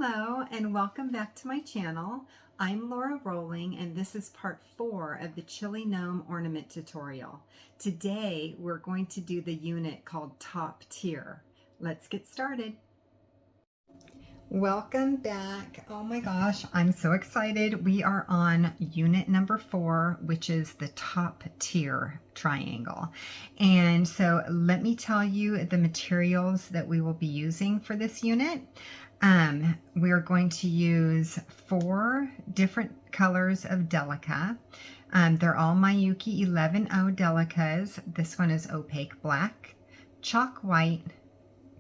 Hello and welcome back to my channel. I'm Lora Rolling and this is part 4 of the Chilly Gnome Ornament tutorial. Today we're going to do the unit called Top Tier. Let's get started. Welcome back. Oh my gosh, I'm so excited. We are on unit number 4, which is the top tier triangle. And so let me tell you the materials that we will be using for this unit. We are going to use 4 different colors of Delica. They're all Miyuki 11-0 Delicas. This one is opaque black, chalk white,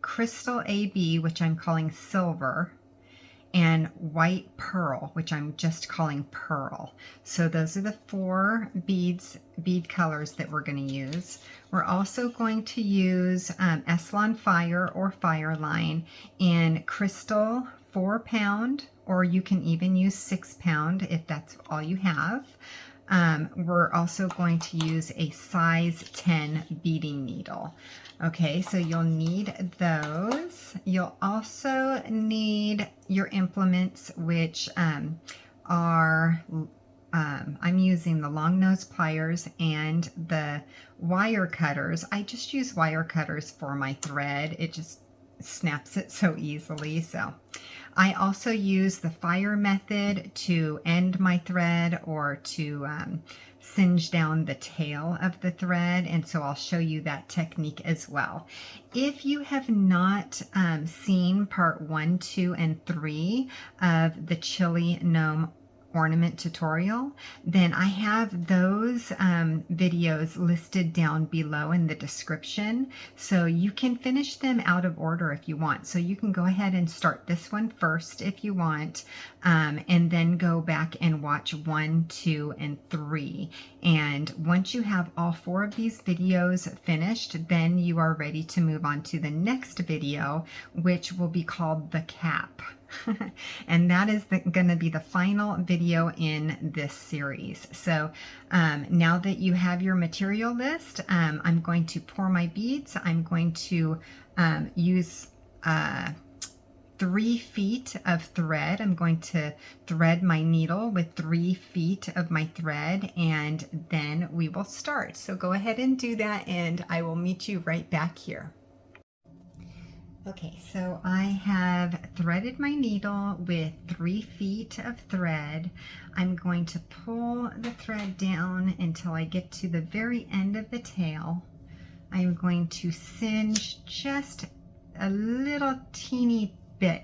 crystal AB, which I'm calling silver, and white pearl, which I'm just calling pearl. So those are the 4 bead colors that we're going to use. We're also going to use Eslon Fire or Fireline in crystal 4-pound, or you can even use 6-pound if that's all you have. We're also going to use a size 10 beading needle. Okay, so you'll need those. You'll also need your implements, which are, I'm using the long nose pliers and the wire cutters. I just use wire cutters for my thread. It just snaps it so easily. So I also use the fire method to end my thread or to singe down the tail of the thread, and so I'll show you that technique as well. If you have not seen part 1, 2, and 3 of the Chilly Gnome Ornament tutorial, then I have those videos listed down below in the description, so you can finish them out of order if you want. So you can go ahead and start this one first if you want, and then go back and watch 1, 2, and 3. And once you have all 4 of these videos finished, then you are ready to move on to the next video, which will be called the cap. And that is going to be the final video in this series. So now that you have your material list, I'm going to pour my beads. I'm going to use 3 feet of thread. I'm going to thread my needle with 3 feet of my thread, and then we will start. So go ahead and do that, and I will meet you right back here. Okay, so I have threaded my needle with 3 feet of thread. I'm going to pull the thread down until I get to the very end of the tail. I'm going to singe just a little teeny bit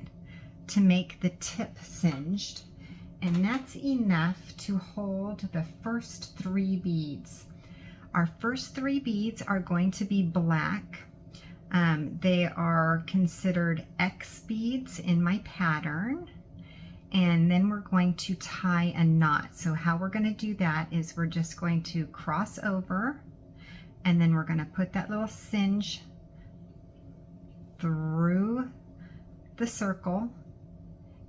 to make the tip singed, and that's enough to hold the first 3 beads. Our first 3 beads are going to be black. They are considered X beads in my pattern, and then we're going to tie a knot. So how we're going to do that is we're just going to cross over, and then we're going to put that little singe through the circle,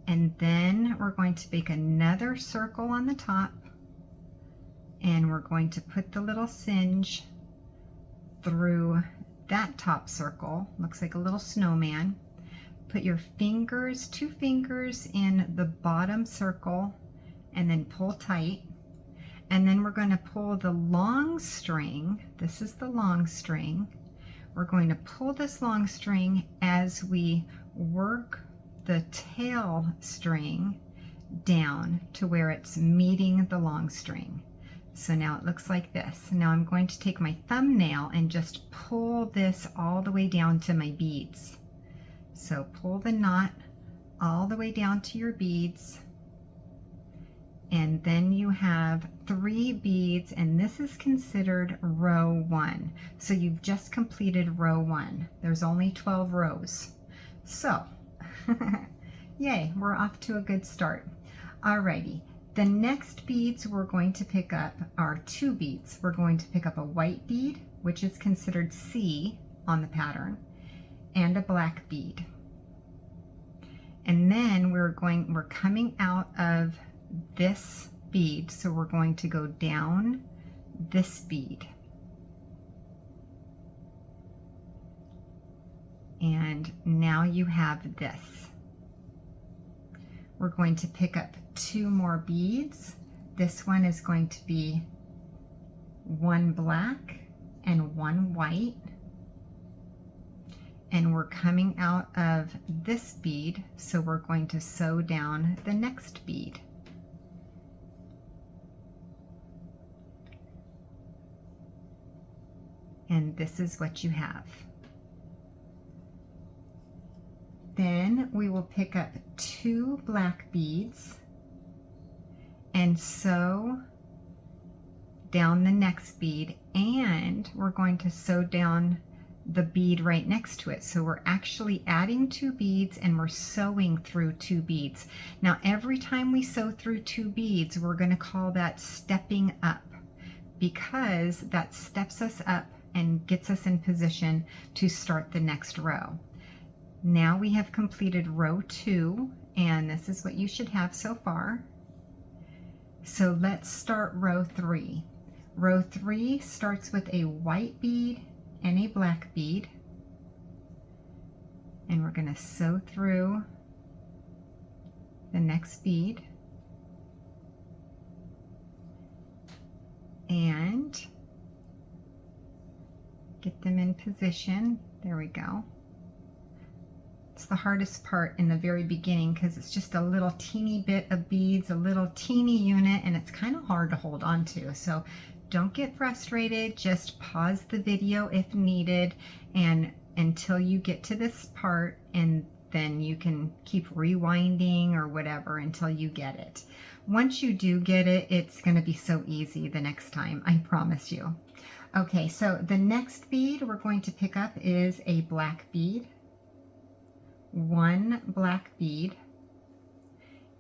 and then we're going to make another circle on the top, and we're going to put the little singe through that top circle. Looks like a little snowman. Put your fingers, 2 fingers in the bottom circle, and then pull tight. And then we're going to pull the long string. This is the long string. We're going to pull this long string as we work the tail string down to where it's meeting the long string. So now it looks like this. Now I'm going to take my thumbnail and just pull this all the way down to my beads. So pull the knot all the way down to your beads, and then you have 3 beads, and this is considered row 1. So you've just completed row 1. There's only 12 rows. So yay, we're off to a good start. Alrighty. The next beads we're going to pick up are 2 beads. We're going to pick up a white bead, which is considered C on the pattern, and a black bead. And then we're coming out of this bead, so we're going to go down this bead. And now you have this. we're going to pick up 2 more beads. This one is going to be 1 black and 1 white. And we're coming out of this bead, so we're going to sew down the next bead. And this is what you have. Then we will pick up 2 black beads and sew down the next bead, and we're going to sew down the bead right next to it. So we're actually adding 2 beads and we're sewing through 2 beads. Now every time we sew through 2 beads, we're going to call that stepping up, because that steps us up and gets us in position to start the next row. Now we have completed row 2, and this is what you should have so far. So let's start row 3. Row 3 starts with a white bead and a black bead, and we're going to sew through the next bead and get them in position. There we go. It's the hardest part in the very beginning because it's just a little teeny bit of beads, a little teeny unit, and it's kind of hard to hold on to. So don't get frustrated, just pause the video if needed, and until you get to this part, and then you can keep rewinding or whatever until you get it. Once you do get it, it's going to be so easy the next time, I promise you. Okay, so the next bead we're going to pick up is a black bead, 1 black bead,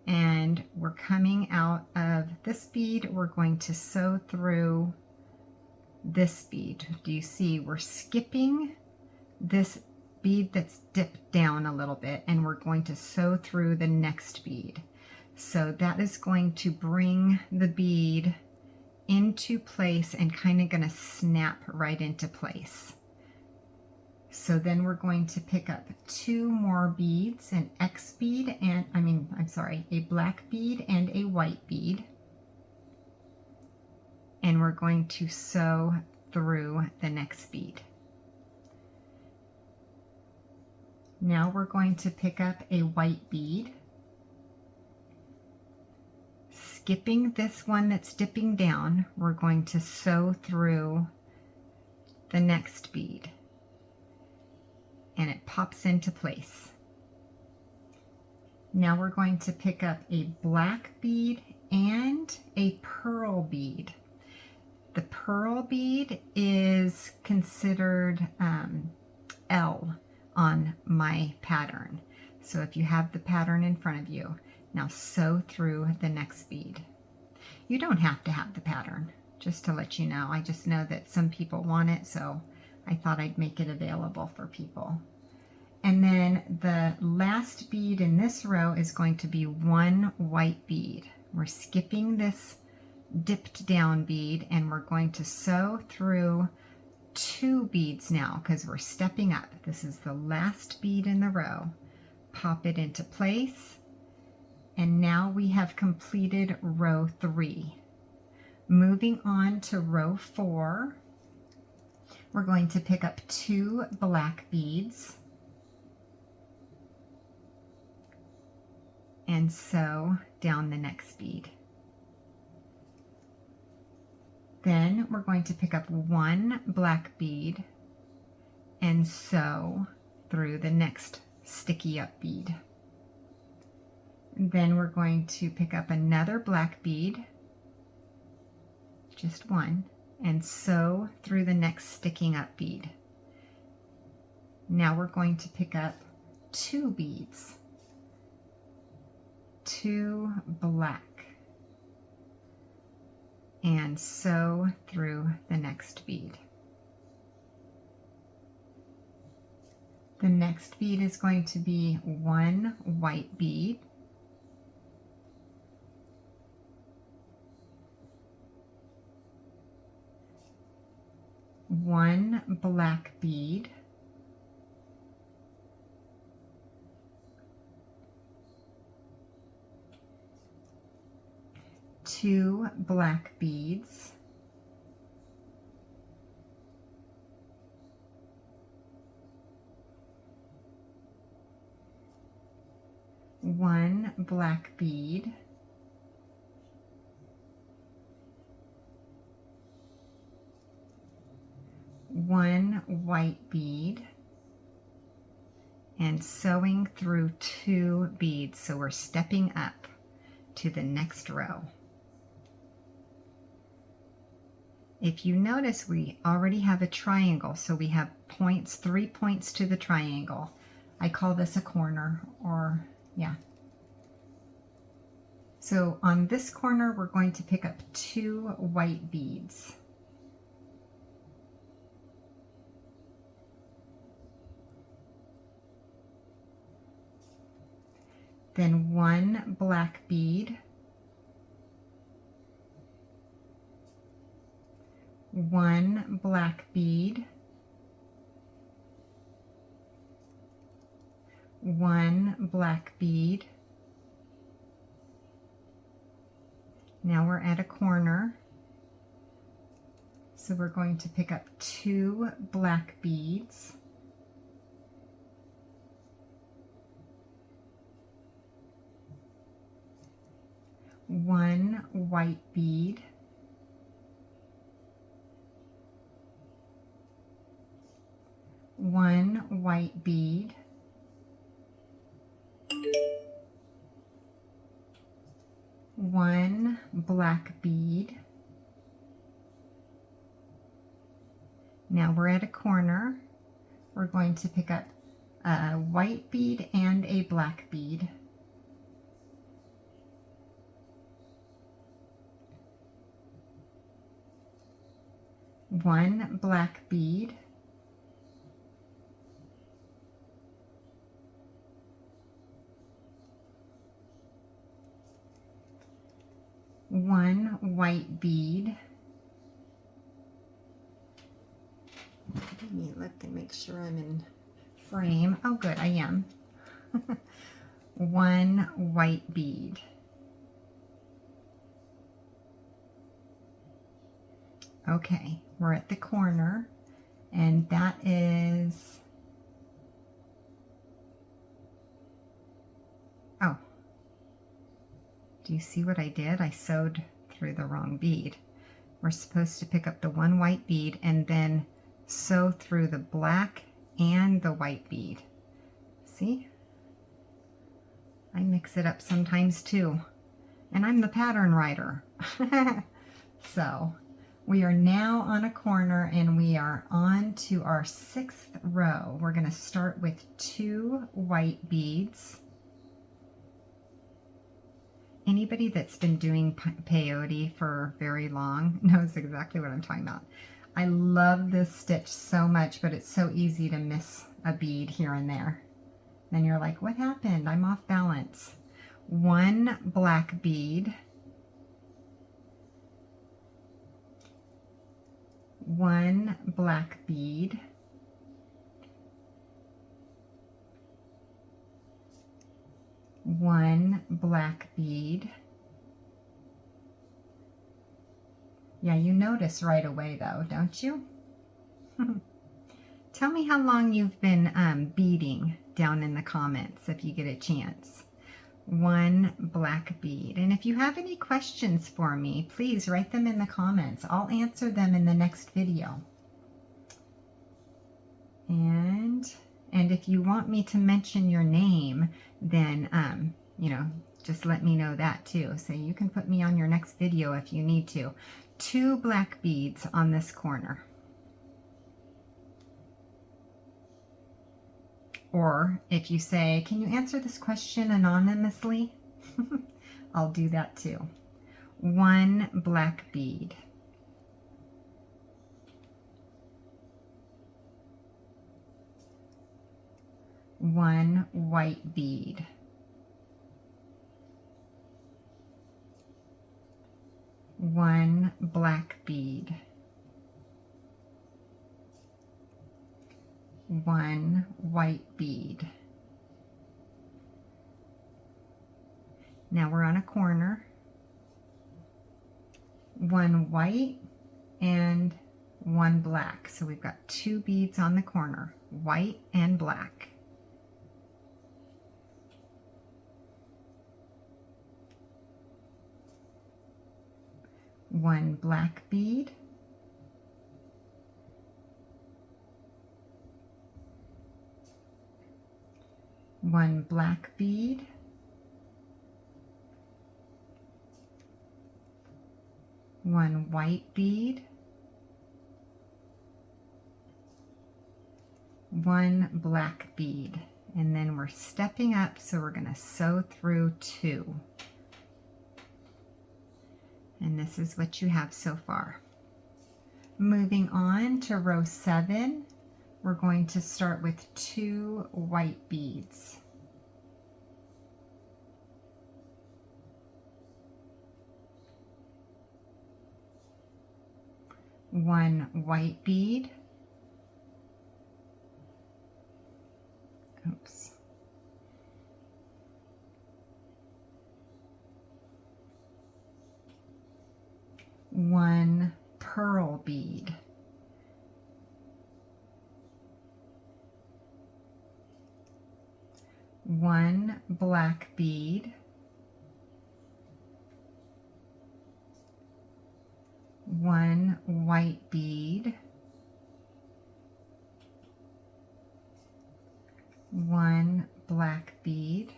and we're coming out of this bead. We're going to sew through this bead. Do you see we're skipping this bead that's dipped down a little bit, and we're going to sew through the next bead. So that is going to bring the bead into place and kind of going to snap right into place. So then we're going to pick up 2 more beads, an X bead and, a black bead and a white bead. And we're going to sew through the next bead. Now we're going to pick up a white bead, skipping this one that's dipping down. We're going to sew through the next bead, and it pops into place. Now we're going to pick up a black bead and a pearl bead. The pearl bead is considered L on my pattern. So if you have the pattern in front of you, now sew through the next bead. You don't have to have the pattern, just to let you know. I just know that some people want it, so I thought I'd make it available for people. And then the last bead in this row is going to be 1 white bead. We're skipping this dipped down bead, and we're going to sew through 2 beads now because we're stepping up. This is the last bead in the row. Pop it into place, and now we have completed row 3. Moving on to row 4, we're going to pick up 2 black beads and sew down the next bead. Then we're going to pick up 1 black bead and sew through the next sticky up bead. And then we're going to pick up another black bead, just 1, and sew through the next sticking up bead. Now we're going to pick up 2 beads, 2 black, and sew through the next bead. The next bead is going to be 1 white bead, 1 black bead, 2 black beads, one black bead, one white bead, and sewing through 2 beads. So we're stepping up to the next row. If you notice, we already have a triangle, so we have points, 3 points to the triangle. I call this a corner, or yeah. So on this corner, we're going to pick up 2 white beads. Then 1 black bead, 1 black bead, 1 black bead. Now we're at a corner, so we're going to pick up 2 black beads, one white bead, one white bead, one black bead. Now we're at a corner. We're going to pick up a white bead and a black bead. One black bead, one white bead. Let me look and make sure I'm in frame. Oh good, I am. One white bead. Okay, we're at the corner, and that is, oh, do you see what I did? I sewed through the wrong bead. We're supposed to pick up the one white bead and then sew through the black and the white bead. See? I mix it up sometimes too, and I'm the pattern writer. So we are now on a corner, and we are on to our 6th row. We're going to start with 2 white beads. Anybody that's been doing peyote for very long knows exactly what I'm talking about. I love this stitch so much, but it's so easy to miss a bead here and there. Then you're like, what happened? I'm off balance. One black bead, one black bead, one black bead. Yeah, you notice right away though, don't you? Tell me how long you've been beading down in the comments if you get a chance. One black bead. And if you have any questions for me, please write them in the comments. I'll answer them in the next video. And if you want me to mention your name, then, you know, just let me know that too. So you can put me on your next video if you need to. 2 black beads on this corner. Or if you say, can you answer this question anonymously? I'll do that too. One black bead. One white bead. One black bead. One white bead. Now we're on a corner. one white, and one black. So we've got 2 beads on the corner, white and black. One black bead, one black bead, one white bead, one black bead, and then we're stepping up, so we're going to sew through 2. And this is what you have so far. Moving on to row 7, we're going to start with 2 white beads. One white bead. Oops. One pearl bead. One black bead. One white bead. One black bead.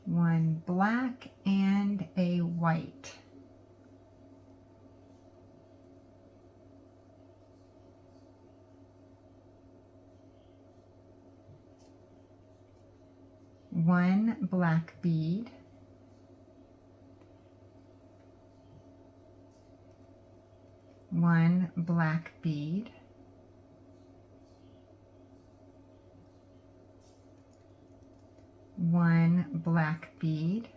One black and a white. One black bead. One black bead. One black bead.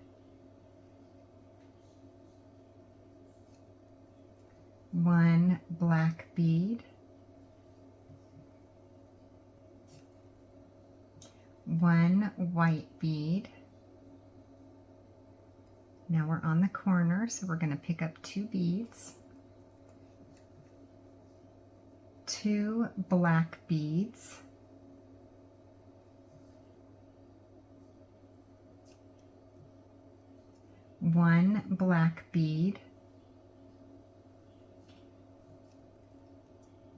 One black bead. One white bead. Now we're on the corner, so we're going to pick up 2 beads. 2 black beads. One black bead.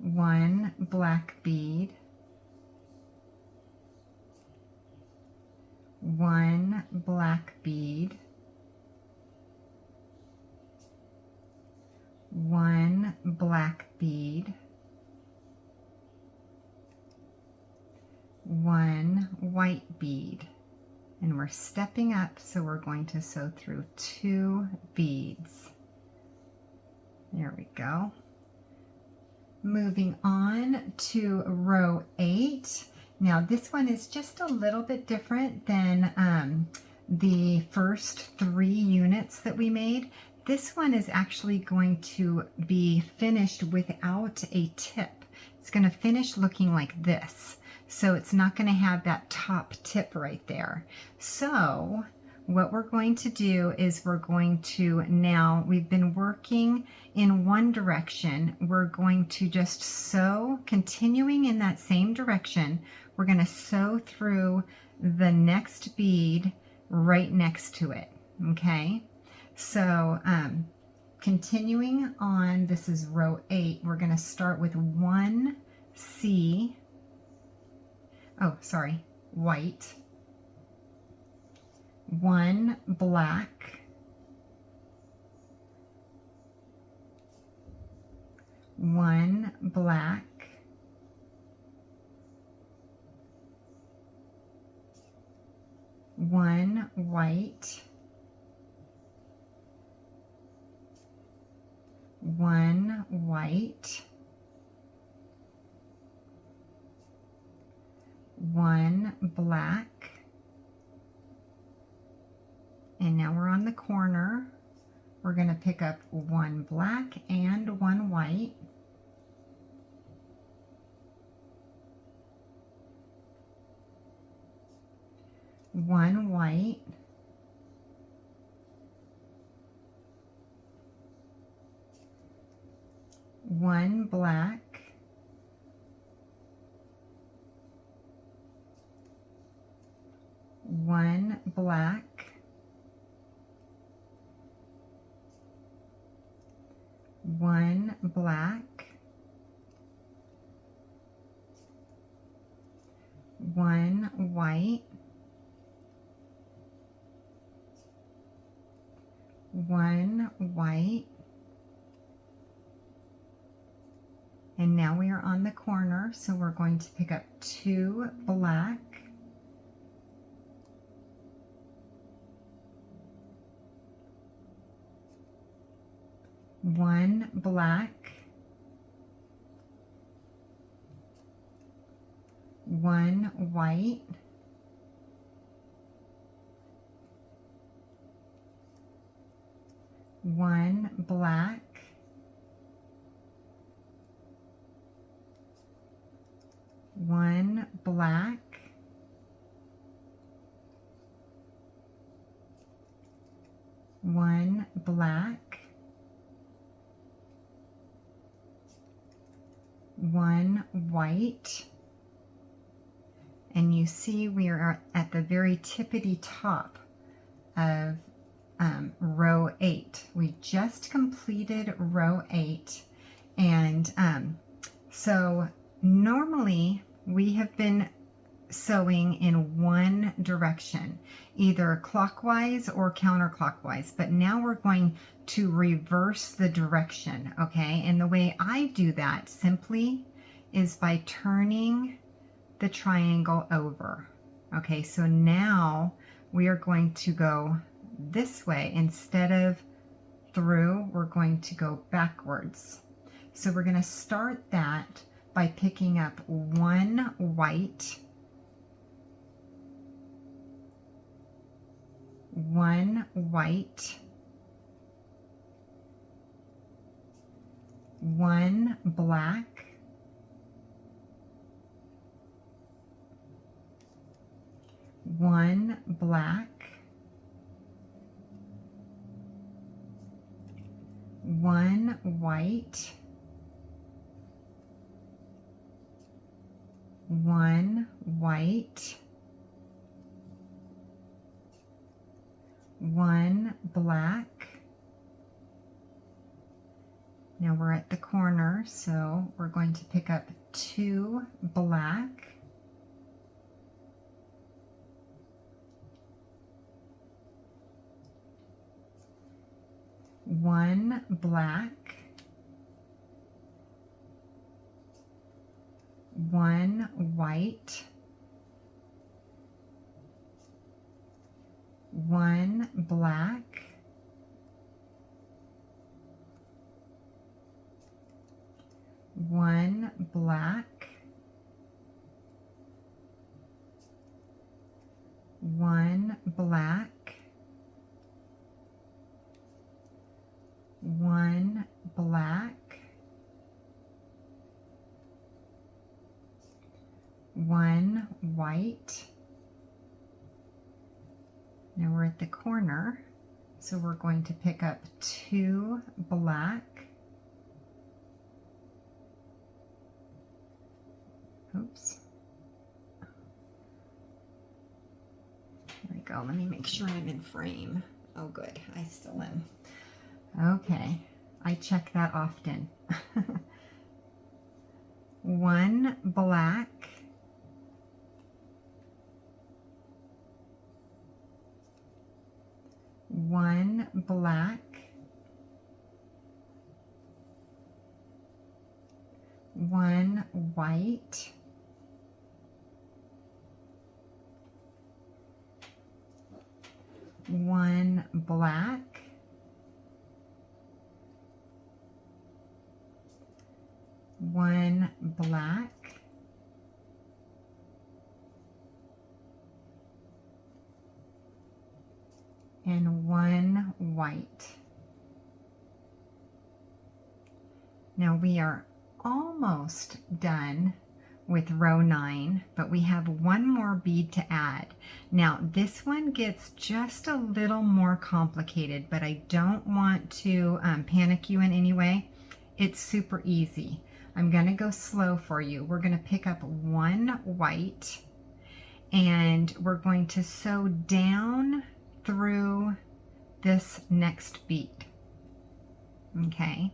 One black bead. One black bead. One black bead. One white bead. And we're stepping up, so we're going to sew through 2 beads. There we go. Moving on to row 8. Now this one is just a little bit different than the first 3 units that we made. This one is actually going to be finished without a tip. It's going to finish looking like this. So it's not going to have that top tip right there. So what we're going to do is we're going to, now we've been working in one direction, we're going to just sew, continuing in that same direction. We're going to sew through the next bead right next to it. Okay, so continuing on, this is row 8, we're going to start with 1 C, white, 1 black, 1 black, 1 white, 1 white, 1 black, and now we're on the corner. We're going to pick up 1 black and 1 white, 1 white, one black, one black, one black, one white, one white, and now we are on the corner, so we're going to pick up 2 black, one black, one white, one black, one black, one black, one white, and you see we are at the very tippity top of row 8. We just completed row 8, and so normally we have been sewing in one direction, either clockwise or counterclockwise, but now we're going to reverse the direction, okay? And the way I do that simply is by turning the triangle over. Okay, so now we are going to go this way. Instead of through, we're going to go backwards. So we're going to start that by picking up one white, one white, one black, one black, one white, one white, one black. Now we're at the corner, so we're going to pick up 2 black, one black, one white, one black, one black, one black, one black, one white. Now we're at the corner, so we're going to pick up 2 black, oops, there we go. Let me make sure I'm in frame. Oh good, I still am. Okay, I check that often. One black, one black, one white, one black, one black, and one white. Now we are almost done with row 9, but we have one more bead to add. Now this one gets just a little more complicated, but I don't want to panic you in any way. It's super easy. I'm going to go slow for you. We're going to pick up one white and we're going to sew down through this next bead. Okay.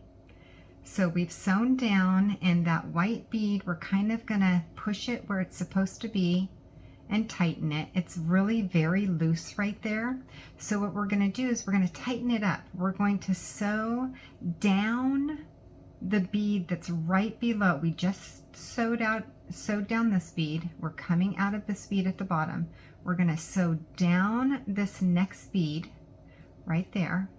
So we've sewn down, and that white bead, we're kind of going to push it where it's supposed to be and tighten it. It's really very loose right there. So what we're going to do is we're going to tighten it up. We're going to sew down the bead that's right below. We just sewed down this bead. We're coming out of this bead at the bottom. We're going to sew down this next bead right there.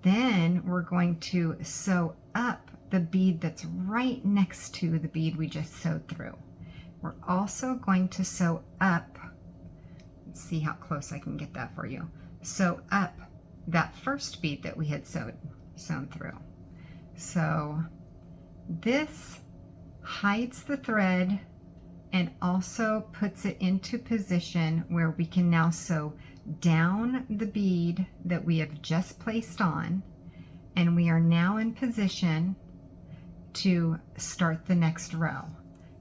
Then we're going to sew up the bead that's right next to the bead we just sewed through. We're also going to sew up, let's see how close I can get that for you, sew up that first bead that we had sewn through. So this hides the thread and also puts it into position where we can now sew down the bead that we have just placed on, and we are now in position to start the next row.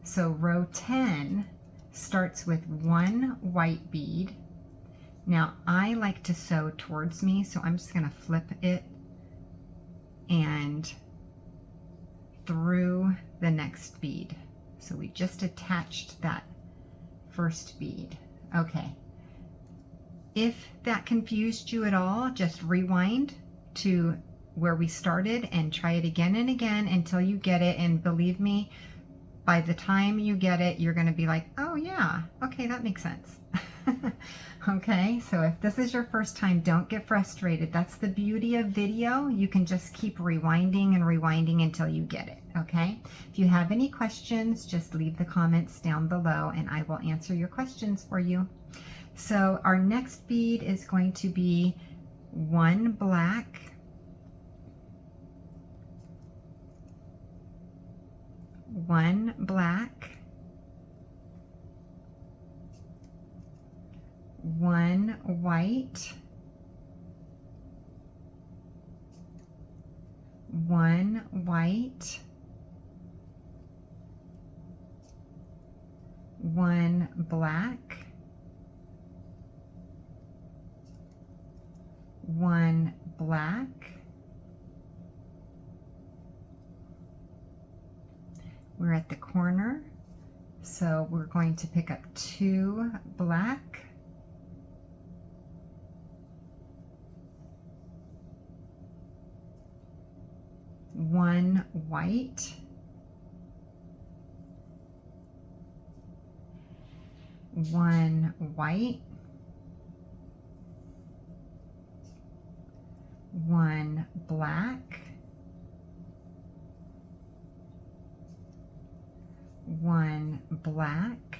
So row 10 starts with one white bead. Now I like to sew towards me, so I'm just going to flip it and through the next bead. So we just attached that first bead. Okay. If that confused you at all, just rewind to where we started and try it again and again until you get it. And believe me, by the time you get it, you're going to be like, oh yeah, okay, that makes sense. Okay, so if this is your first time, don't get frustrated. That's the beauty of video. You can just keep rewinding and rewinding until you get it, okay? If you have any questions, just leave the comments down below and I will answer your questions for you. So our next bead is going to be one black, one black, one white, one white, one black, one black, we're at the corner, so we're going to pick up two black, one white, one white, one black, one black,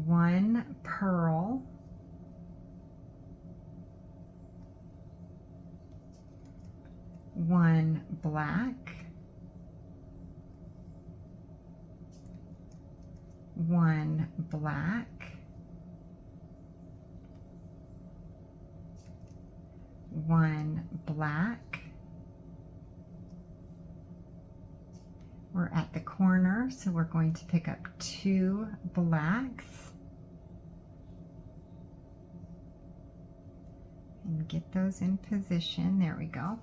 one pearl, one black, one black, one black. We're at the corner, so we're going to pick up two blacks and get those in position. There we go.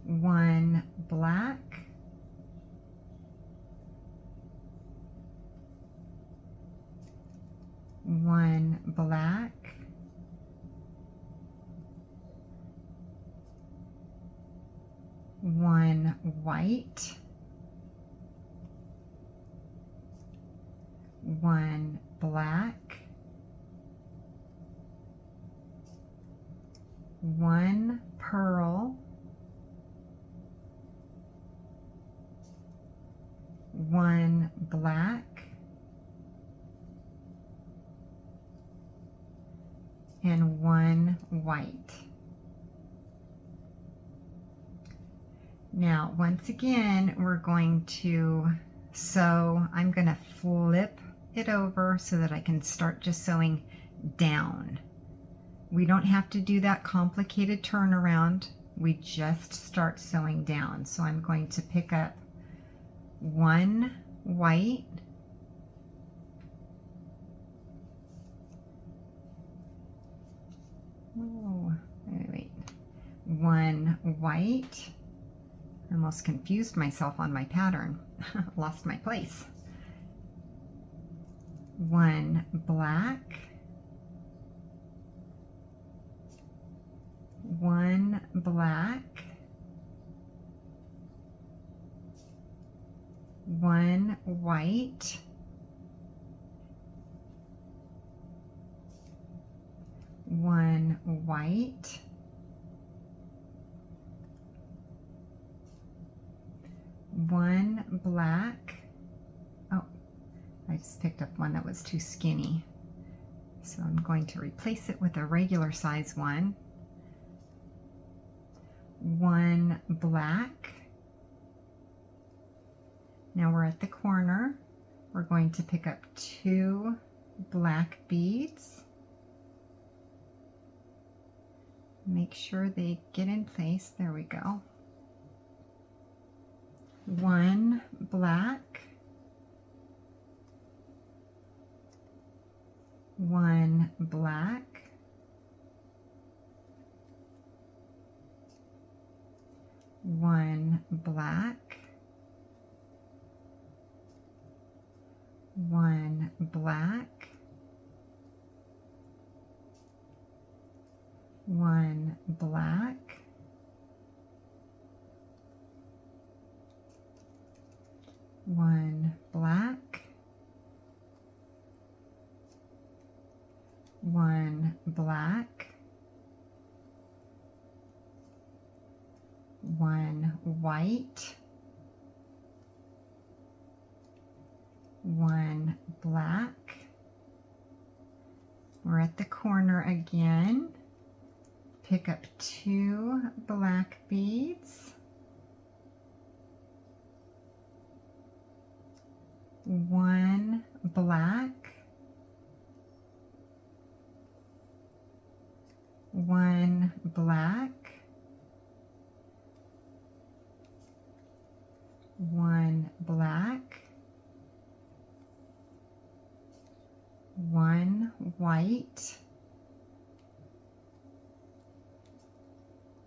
One black, one black, one white, one black, one pearl, one black, and one white. Now, once again, we're going to sew. I'm going to flip it over so that I can start just sewing down. We don't have to do that complicated turnaround. We just start sewing down. So I'm going to pick up one white, one white. I almost confused myself on my pattern. Lost my place. One black, one black, one white, one white, one black. Oh, I just picked up one that was too skinny. So I'm going to replace it with a regular size one. One black. Now we're at the corner. We're going to pick up two black beads. Make sure they get in place. There we go. One black, one black, one black, one black, one black, one black, one black, one white, one black. We're at the corner again. Pick up two black beads. One black, one black, one black, one white,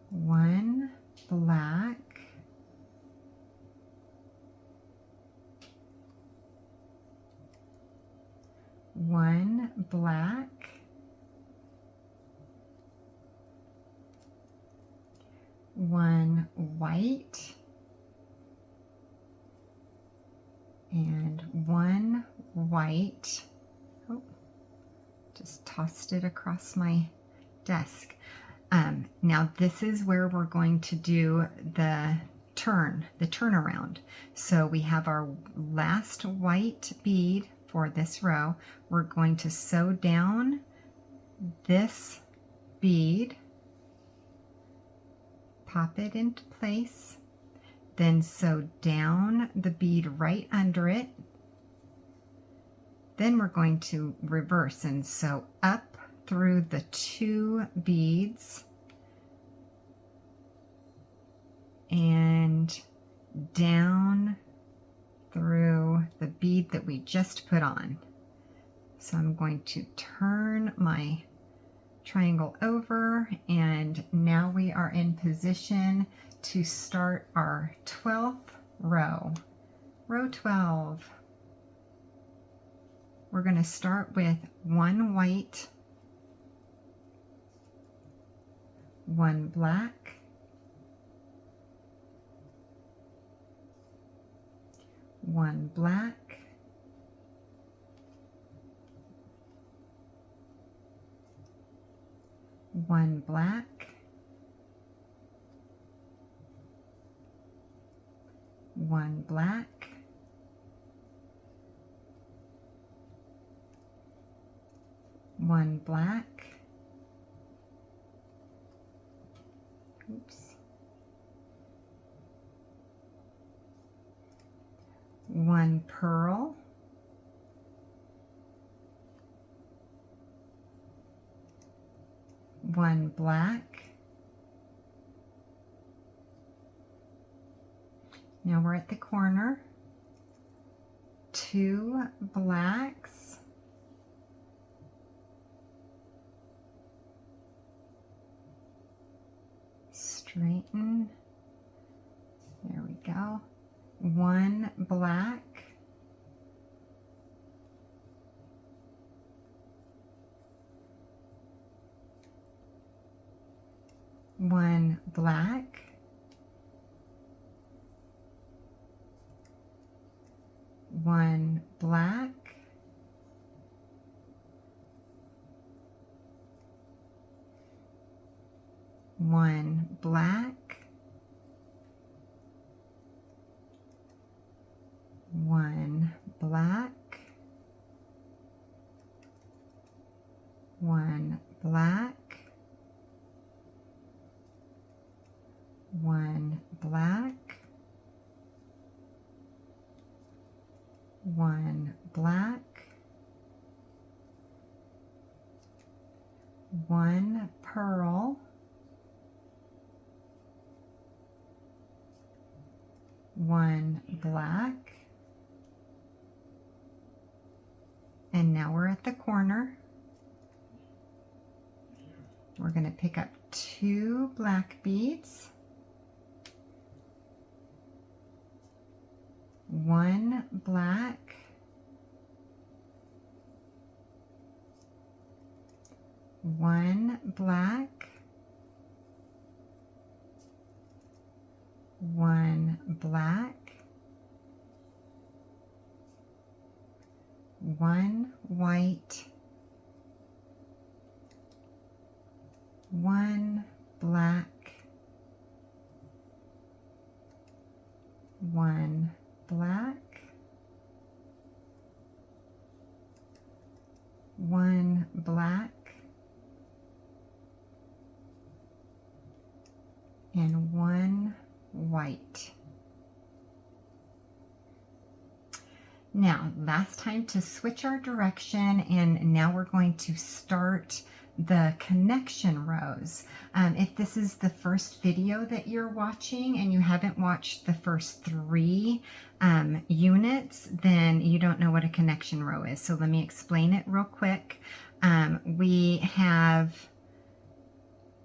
one black, one black, one white, and one white. Oh, just tossed it across my desk. Now this is where we're going to do the turnaround. So we have our last white bead for this row. We're going to sew down this bead, pop it into place, then sew down the bead right under it. Then we're going to reverse and sew up through the two beads and down through the bead that we just put on. So I'm going to turn my triangle over, and now we are in position to start our 12th row. Row 12. We're going to start with one white, one black, one black, one black, one black, one black, oops, 1 pearl, 1 black. Now we're at the corner, 2 blacks, straighten, there we go, 1 black, 1 black, 1 black, 1 black, 1 black, 1 black, 1 black, 1 black, 1 pearl, 1 black, and now we're at the corner. We're going to pick up 2 black beads, 1 black, 1 black, 1 black, 1 white, 1 black, 1 black, 1 black, and 1 white. Now, last time to switch our direction, and now we're going to start the connection rows. If this is the first video that you're watching and you haven't watched the first 3 units, then you don't know what a connection row is. So let me explain it real quick. We have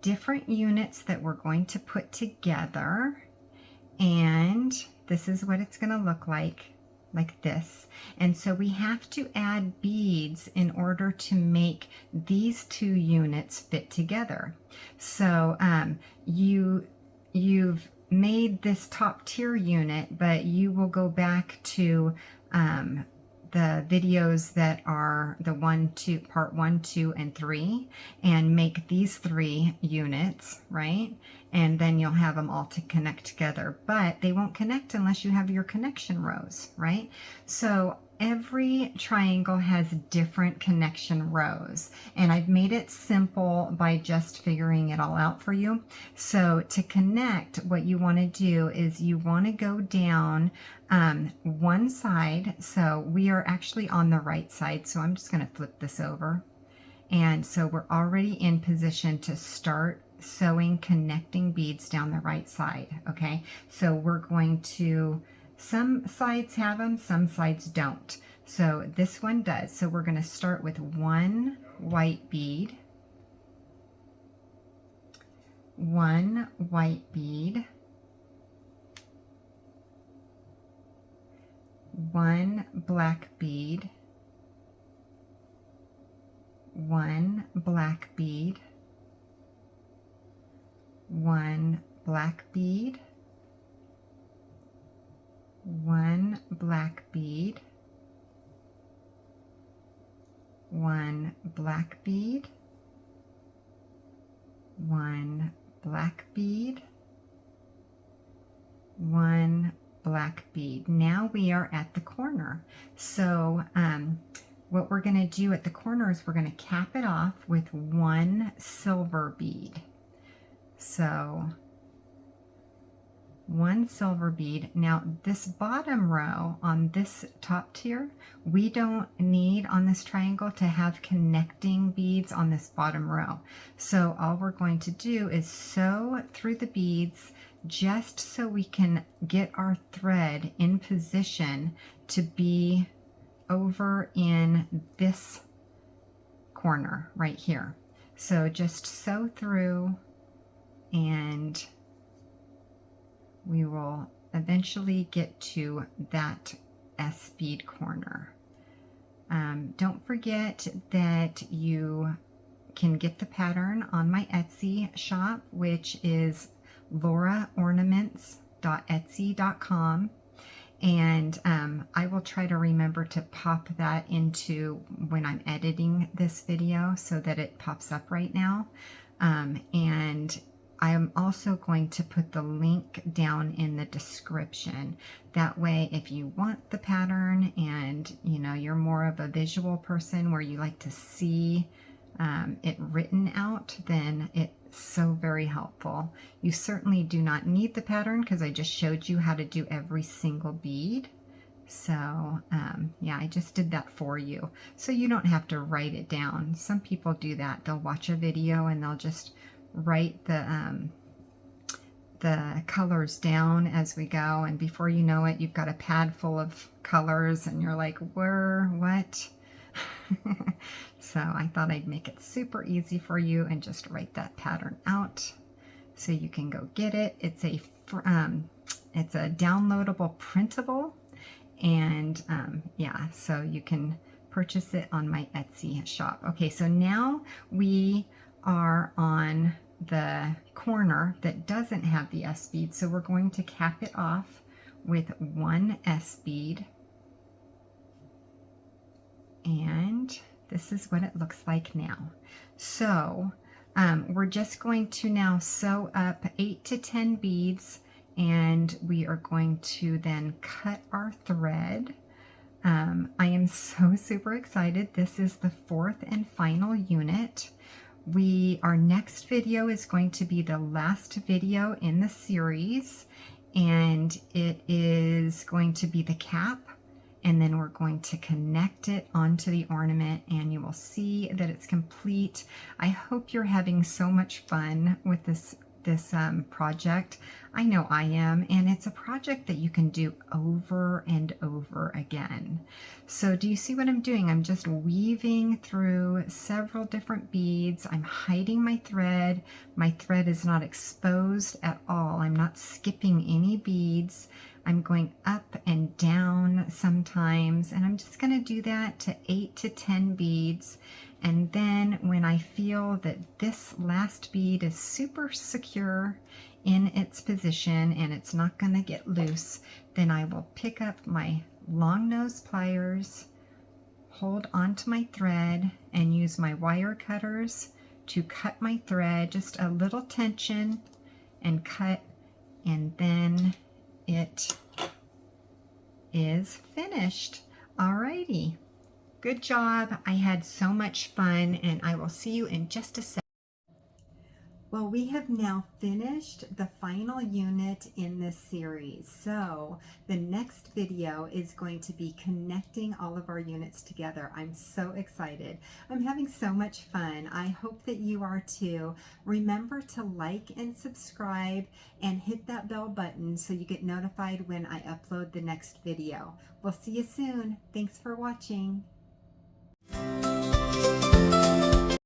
different units that we're going to put together, and this is what it's going to look like this. And so we have to add beads in order to make these 2 units fit together. So you've made this top tier unit, but you will go back to the videos that are the part 1, 2, and 3, and make these 3 units, right? And then you'll have them all to connect together, but they won't connect unless you have your connection rows, right? So every triangle has different connection rows, and I've made it simple by just figuring it all out for you. So to connect, what you want to do is you want to go down one side. So we are actually on the right side, so I'm just going to flip this over. And so we're already in position to start sewing connecting beads down the right side. Okay, so we're going to, some sides have them, some sides don't. So this one does. So we're going to start with 1 white bead, 1 white bead, 1 black bead, 1 black bead, 1 black bead, 1 black bead, 1 black bead, 1 black bead, 1 black bead. Now we are at the corner. So what we're going to do at the corner is we're going to cap it off with 1 silver bead. So 1 silver bead. Now this bottom row on this top tier, we don't need on this triangle to have connecting beads on this bottom row. So all we're going to do is sew through the beads just so we can get our thread in position to be over in this corner right here. So just sew through and we will eventually get to that S bead corner. Don't forget that you can get the pattern on my Etsy shop, which is loraornaments.etsy.com. And I will try to remember to pop that into when I'm editing this video so that it pops up right now. And I am also going to put the link down in the description. That way, if you want the pattern and you're more of a visual person where you like to see it written out, then it's so very helpful. You certainly do not need the pattern because I just showed you how to do every single bead. So yeah, I just did that for you. So you don't have to write it down. Some people do that. They'll watch a video and they'll just write the colors down as we go, and before you know it, you've got a pad full of colors and you're like, where, what? So I thought I'd make it super easy for you and just write that pattern out so you can go get it. It's a downloadable printable, and yeah, so you can purchase it on my Etsy shop. Okay, so now we are on the corner that doesn't have the S bead, so we're going to cap it off with 1 S bead, and this is what it looks like now. So we're just going to now sew up 8 to 10 beads, and we are going to then cut our thread. I am so super excited. This is the 4th and final unit. Our next video is going to be the last video in the series, and it is going to be the cap, and then we're going to connect it onto the ornament and you will see that it's complete. I hope you're having so much fun with this project. I know I am, and it's a project that you can do over and over again. So do you see what I'm doing? I'm just weaving through several different beads. I'm hiding my thread. My thread is not exposed at all. I'm not skipping any beads. I'm going up and down sometimes, and I'm just going to do that to 8 to 10 beads. And then when I feel that this last bead is super secure in its position and it's not going to get loose, then I will pick up my long nose pliers, hold onto my thread, and use my wire cutters to cut my thread, just a little tension and cut, and then it is finished. Alrighty. Good job. I had so much fun, and I will see you in just a second. Well, we have now finished the final unit in this series. So the next video is going to be connecting all of our units together. I'm so excited. I'm having so much fun. I hope that you are too. Remember to like and subscribe and hit that bell button so you get notified when I upload the next video. We'll see you soon. Thanks for watching.